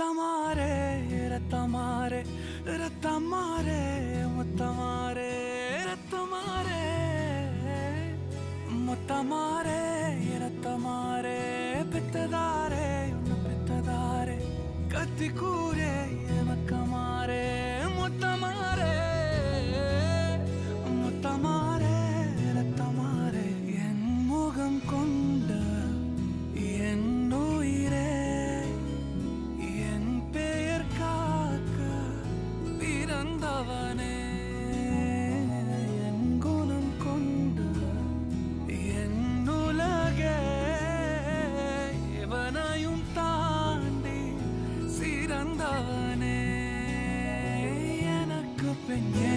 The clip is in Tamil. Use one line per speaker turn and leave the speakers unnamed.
ரத்தமாரே ரத்தமாரே ரத்தமாரே முத்தமாரே ரத்தமாரே முத்தமாரே ரத்தமாரே பித்ததாரே உன்னை பித்ததாரே கத்தி கூரே மக்கமாரே முத்தமாரே முத்தமாரே ரத்தமாரே என் முகம் கொண்ட என் உயிரே என் பெயர் காக்க பிறந்தவனே என் குணம் கொண்ட என் உலகே இவனையும் தாண்டி சிறந்தவனே எனக்கு பெண்ணே